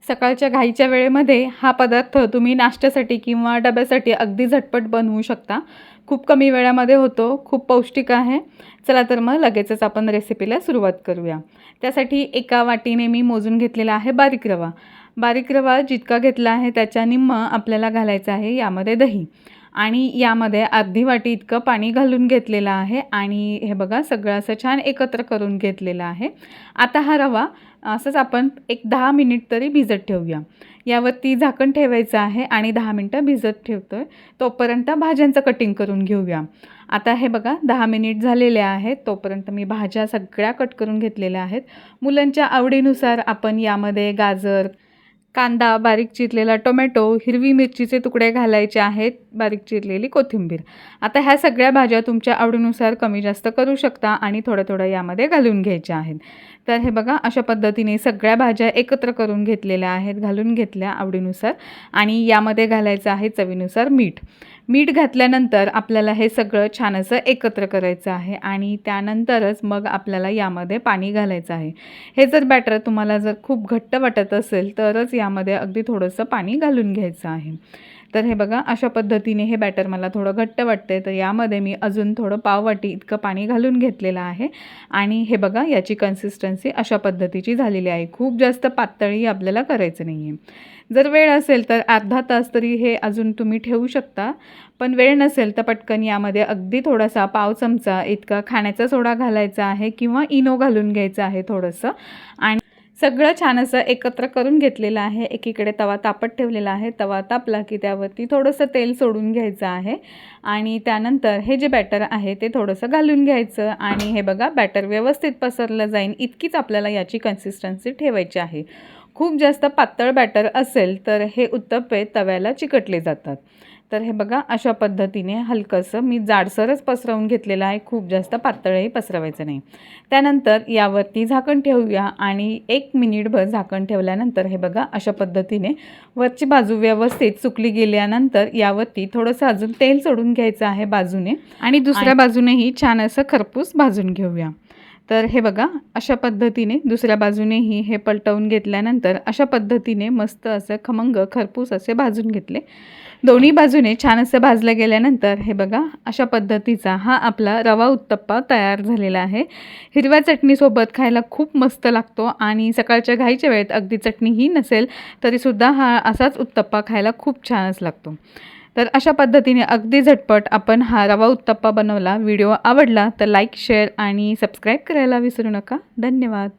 सकाळच्या घाईच्या वेळेमध्ये हा पदार्थ तुम्ही नाश्त्यासाठी किंवा डब्यासाठी अगदी झटपट बनवू शकता. खूप कमी वेळामध्ये होतो, खूप पौष्टिक आहे. चला तर मग लगेचच आपण रेसिपीला सुरुवात करूया. त्यासाठी एका वाटीने मी मोजून घेतलेला आहे बारीक रवा. बारीक रवा जितका घेतला आहे त्याच्या निम्मं आपल्याला घालायचं आहे यामध्ये दही आणि यामध्ये अर्धी वाटी इतकं पाणी घालून घेतलेलं आहे आणि हे बघा सगळं असं छान एकत्र करून घेतलेलं आहे. आता हा रवा असंच आपण एक 10 मिनिट तरी भिजत ठेवूया. यावरती झाकण ठेवायचं आहे आणि 10 मिनिटं भिजत ठेवतोय. तोपर्यंत भाज्यांचं कटिंग करून घेऊया. आता हे बघा 10 मिनिट झालेले आहेत. तोपर्यंत मी भाज्या सगळ्या कट करून घेतलेल्या आहेत. मुलांच्या आवडीनुसार आपण यामध्ये गाजर, कांदा, बारीक चिरलेला टोमॅटो, हिरवी मिरचीचे तुकडे घालायचे आहेत, बारीक चिरलेली कोथिंबीर. आता ह्या सगळ्या भाज्या तुमच्या आवडीनुसार कमी जास्त करू शकता आणि थोडं यामध्ये घालून घ्यायच्या आहेत. तर हे बघा अशा पद्धतीने सगळ्या भाज्या एकत्र करून घेतलेल्या आहेत, घालून घेतल्या आवडीनुसार आणि यामध्ये घालायचं आहे चवीनुसार मीठ. मीठ घातल्यानंतर आपल्याला हे सगळं छान असं एकत्र करायचं आहे आणि त्यानंतरच मग आपल्याला यामध्ये पाणी घालायचं आहे. हे जर बॅटर तुम्हाला जर खूप घट्ट वाटत असेल तरच यामध्ये अगदी थोडंसं पाणी घालून घ्यायचं आहे. तर हे बघा अशा पद्धतीने हे बॅटर मला थोडं घट्ट वाटतंय तर यामध्ये मी अजून थोडं पाववाटी इतकं पाणी घालून घेतलेलं आहे आणि हे बघा याची कन्सिस्टन्सी अशा पद्धतीची झालेली आहे. खूप जास्त पातळी आपल्याला करायचं नाही आहे. जर वेळ असेल तर अर्धा तास तरी हे अजून तुम्ही ठेवू शकता. पण वेळ नसेल तर पटकन यामध्ये अगदी थोडासा पाव चमचा इतका खाण्याचा सोडा घालायचा आहे किंवा इनो घालून घ्यायचं आहे थोडंसं आणि सगळं छान असं एकत्र करून घेतलेलं आहे. एकीकडे तवा तापत ठेवलेला आहे. तवा तापला की त्यावरती थोडंसं तेल सोडून घ्यायचं आहे आणि त्यानंतर हे जे बॅटर आहे ते थोडंसं घालून घ्यायचं आणि हे बघा बॅटर व्यवस्थित पसरलं जाईल इतकीच आपल्याला याची कन्सिस्टन्सी ठेवायची आहे. खूप जास्त पातळ बॅटर असेल तर हे उत्तप्पे तव्याला चिकटले जातात. तर हे बघा अशा पद्धतीने हलकंसं मी जाडसरच पसरवून घेतलेलं आहे. खूप जास्त पातळही पसरवायचं नाही. त्यानंतर यावरती झाकण ठेवूया आणि 1 मिनिटभर झाकण ठेवल्यानंतर हे बघा अशा पद्धतीने वरची बाजू व्यवस्थित सुकली गेल्यानंतर यावरती थोडंसं अजून तेल सोडून घ्यायचं आहे बाजूने आणि दुसऱ्या बाजूनेही छान असं खरपूस भाजून घेऊया. तर हे बघा अशा पद्धतीने दुसऱ्या बाजूनेही हे पलटवून घेतल्यानंतर अशा पद्धतीने मस्त असं खमंग खरपूस असे भाजून घेतले. दोन्ही बाजूने छान असं भाजलं गेल्यानंतर हे बघा अशा पद्धतीचा हा आपला रवा उत्तप्पा तयार झालेला आहे. हिरव्या चटणीसोबत खायला खूप मस्त लागतो आणि सकाळच्या घाईच्या वेळेत अगदी चटणीही नसेल तरीसुद्धा हा असाच उत्तप्पा खायला खूप छानच लागतो. तर अशा पद्धतीने अगदी झटपट आपण हा रवा उत्तप्पा बनवला. व्हिडिओ आवडला तर लाईक, शेअर आणि सबस्क्राईब करायला विसरू नका. धन्यवाद.